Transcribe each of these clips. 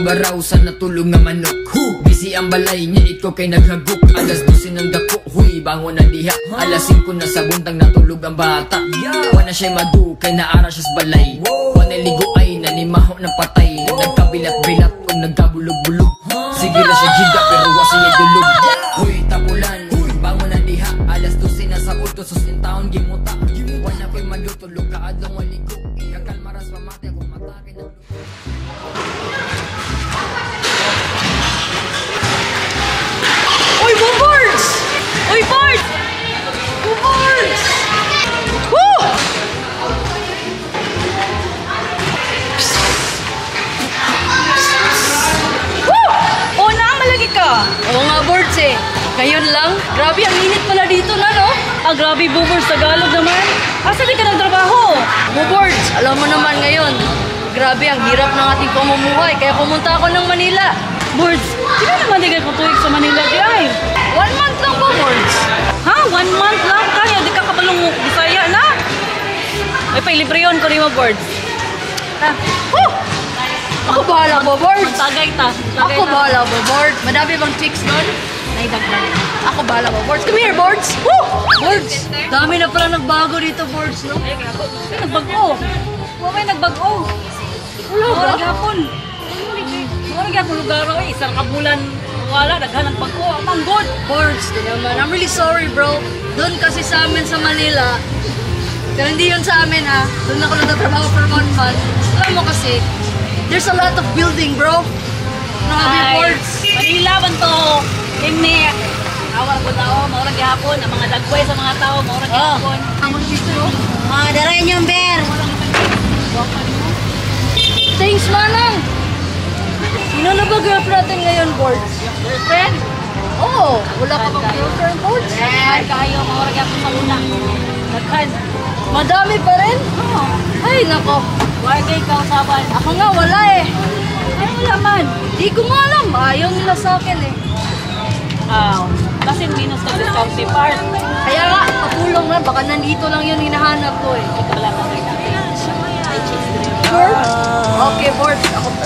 nagabaraw sa natulog nga manok. Busy ang balay niya, ikaw kay naghagok. Alas 12 ng dako, huy, bangon na diha. Alas 5 na sa buntang natulog ang bata. Wala siya madu, kay naara siya sa balay. Wala ligo ay nanimaho ng patay. Nagkabilat-bilat o nagkabulog-bulog. Sige na siya giga pero wasi niya dulog. Huy, tabulan, bangon na diha. Alas 12 na sa ulto, susintaon gimuta. Wala ko'y madutulog, kaadlong waligo. Kakalmaras mamati akong matake na. Uy, Boomboards! Uy, Bart! Boomboards! Woo! Woo! Oh, naamalagi ka! Oo nga, Boards eh. Ngayon lang, grabe ang init pala dito na, no? Ah, grabe, Boomboards, Tagalog naman. Asa di ka nagtrabaho? Boomboards, alam mo naman ngayon, grabe ang hirap ng ating pamumuhay, kaya pumunta ako ng Manila. Boards, sino naman di kayo tuwig sa Manila di ay? 1 month lang po, Boards. Ha? 1 month lang? Kaya di ka kabalong Bisaya na? Ay, pailibre yun ko rin mo, Boards. Ha? Woo! Ako bahala po, Boards. Tagay ta. Ako bahala po, Boards. Madami bang chicks doon? Naidagdag. Ako bahala po, Boards. Come here, Boards. Woo! Boards, dami na pala nagbago dito, Boards, no? Ay, nagbago. May nagbago. Wala ba? Wala gapon. Wala gapon lugar ako. Isang kabulan. Wala, naghanang pagko. Ang good. Boards, di naman. I'm really sorry, bro. Doon kasi sa amin sa Manila. Pero hindi yun sa amin, ha. Doon ako nagtatrabaho for 1 month. Alam mo kasi, there's a lot of building, bro. Grabe, Boards. Manila man to. Hindi. Awal ko tao, maurang gihapon. Ang mga dagway sa mga tao, maurang gihapon. Ang dito, mga daray niyong bear. Thanks, Manang. Sino na ba girlfriend natin ngayon, Boards? Girlfriend? Oo. Wala ka bang girlfriend, Boards? Ay, kayo, maurang gihapon sa una. Naghan. Madami pa rin? Oo. Ay, nako. Wala kayo kausapan. Ako nga, wala eh. Ay, wala man. Di ko nga alam. Ayaw nila sa akin eh. Kasi minus na discount si Part. Kaya nga, patulong na. Baka nandito lang yun hinahanap ko eh. Ikaw lang ang rin. Sure? Okay, Boards. Ako pa.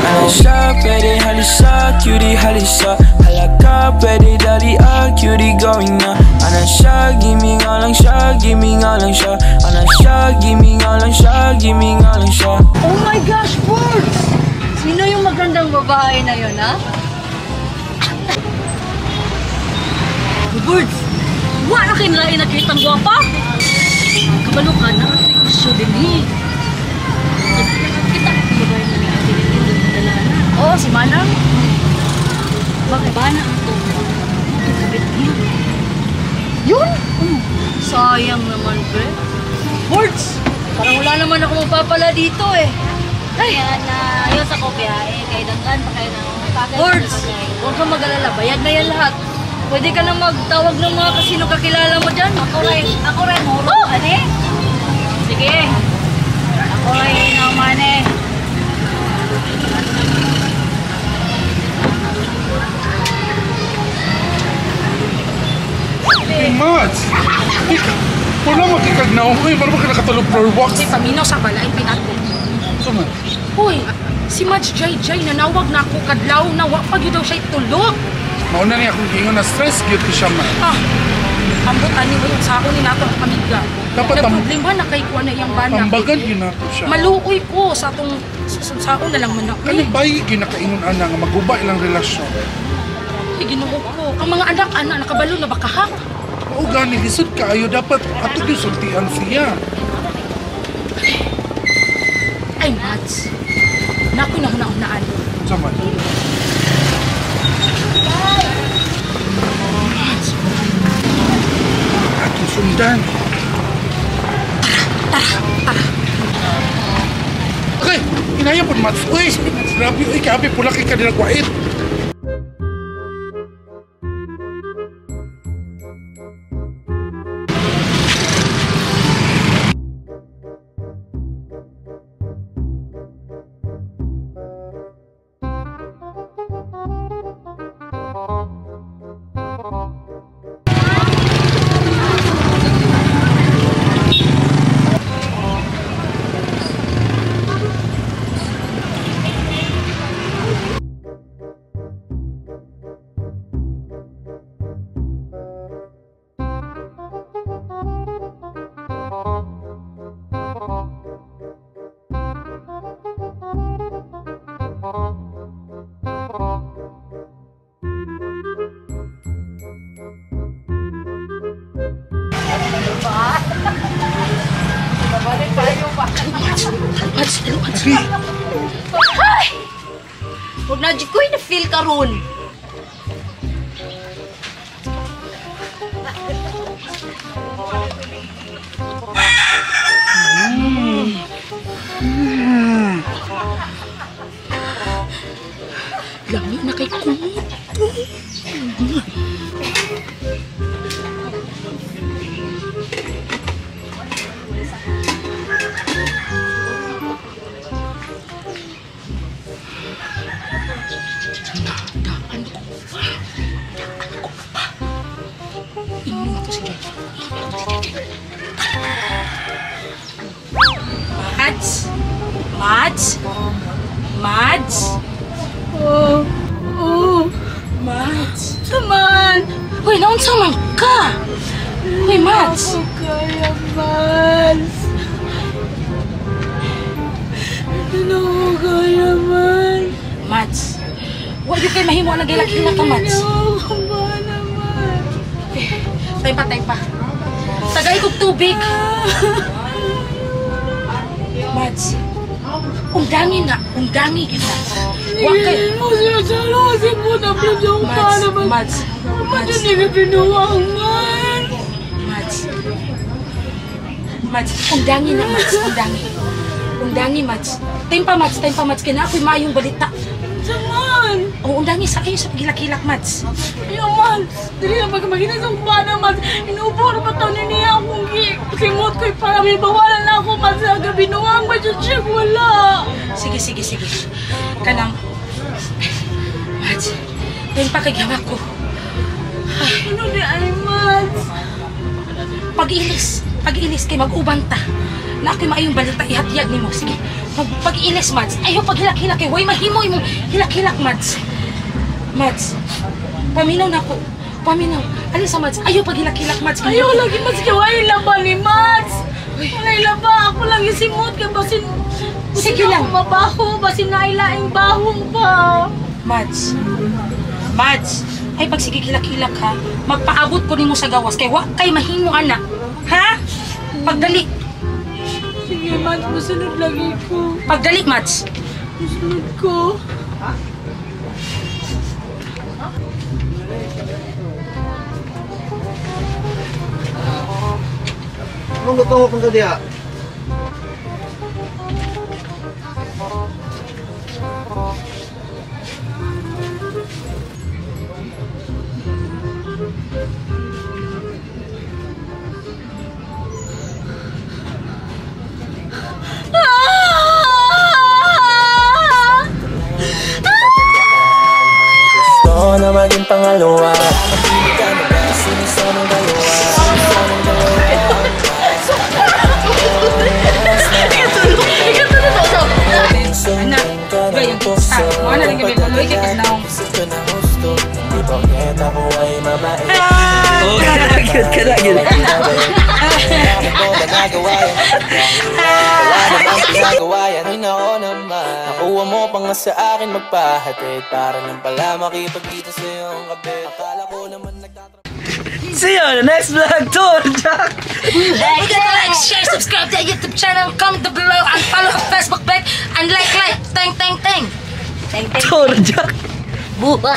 Halisa, pwede halisa, cutie halisa. Halaka, pwede dali cutie going na. Ana siya, gimme nga lang siya, gimme nga lang siya. Ana siya, gimme nga lang siya, gimme nga lang siya. Oh my gosh, Boards! Sino yung magandang babae na yun, ha? Boards! Wala kayo nila inakitang gwapa? Kabalo ka na, siya din eh. Kita, babae na niya, dinidala na. Oo, si Manang. Bakit ba na ito? Ito, kabit niya. Yun? Sayang naman, pre. Boards! Parang wala naman ako magpapala dito eh. Ay! Kaya na yun sa kopya eh, kaya danggan pa kayo na Boards! Huwag kang mag-alala, bayad na yan lahat. Pwede ka na magtawag ng mga kasino kakilala mo dyan. Ako rin, moro. Oh! Ano eh? Sige. Ako rin naman eh. Hey, Mats! Wala makikagnaw ko eh. Paano ba ka nakatulog floor walks? Si paminaw sa balay, pinato. Suma? Hoy, si Mats Jay nanawag na ako kadlaw na wapag yun daw siya'y tulog. Mauna niya akong gingon na stress, guilty siya man. Ambot ani ba yung sako ni nato ang pamilya. Dapat problema na kay kuha na iyang bana. Tambagan yun nato siya. Maluoy ko sa atong sako na lang man ako. Kanang bayi ginakainon ana nga maguba ilang relasyon. Ginuo ko. Ang mga anak, nakabalo na baka ha? Oo gani, lisod kaayo. Dapat ato yung sultian siya. Ay, Mats. Naku na hunaan. Sama. Ato sundan. Tara. Okay, inaya po Mats. Uy, grabe. Uy, kabe pula kay kanila kwait. Mads, ay! Huwag na, ko'y na-feel ka ron. Lami na kay kumot. Mads? Mads? Taman! Uy, naunsa man ka? Uy, Mads! Ako kaya, Mads. Ano ko kaya, Mads? Mads, huwag yung kayo mahimo na gilak-hilak ka, Mads. Ano ko ba naman? Tay pa. Tagay kong tubig. Mads, undangi kita. Huwag kayo. Masasalo kasi po na blog pa naman. Mads. Hindi ka pinuwang, Mads. Mads, undangi na, Mads. Undangi, Mads. Time pa, Mads. Kaya na ako'y mayong balita. Saman! O, undangi sa kayo sa pagilak-hilak, Mads. Ayaw, Mads. Dili na pagkamaginasang pa na, Mads. Inuupor pa taon niya akong simot ko'y para may bawalan na ako, Mads. Aga binuwang, Mads. Check, wala. Sige. Kanang, Mads, time pa kay gawak ko. Ano di ay, Mads? Pag-ilis kay mag-uban ta. Na ako'y maayong balita, ihatyag ni mo. Sige, pag-ilis, Mads. Ayaw paghilak-hilak kay huwag mahimo imong hilak-hilak, Mads. Mads, paminaw na ko. Alis sa Mads, ayaw paghilak-hilak, Mads. Ayaw lagi, Mads. Kawai laba ni Mads. Walay laba. Ako lang isimot ka. Basin lang. Ako mabaho. Basin nailaing bahong pa. Mads, ay pag sige hilak-hilak ha, magpaabot ko nimo sa gawas kay wa kay mahimo anak. Ha? Pagdali. Sige, Mads. Masunod lagi ko. Pagdali, Mads. Masunod ko. Anong luto mo punta diya? Gusto na maging pangalawa. Napili ka na ba? Sinisanong dalawa. Anak, gayang pusa. Mga na rin kami tuloy kay Kasnaong. Hindi bakit ako ay mabait. Oh, cute ka na yun. Ay nako naman. Nakuha mo pa nga sa akin magpahatid. Para lang pala makipagkita sa iyong kabit. Akala ko naman nagtatrabaho. See you on the next vlog, Tour Jack! Like, share, subscribe to our YouTube channel, comment below, and follow our Facebook page, and like, tang. Tour Jack! Buha!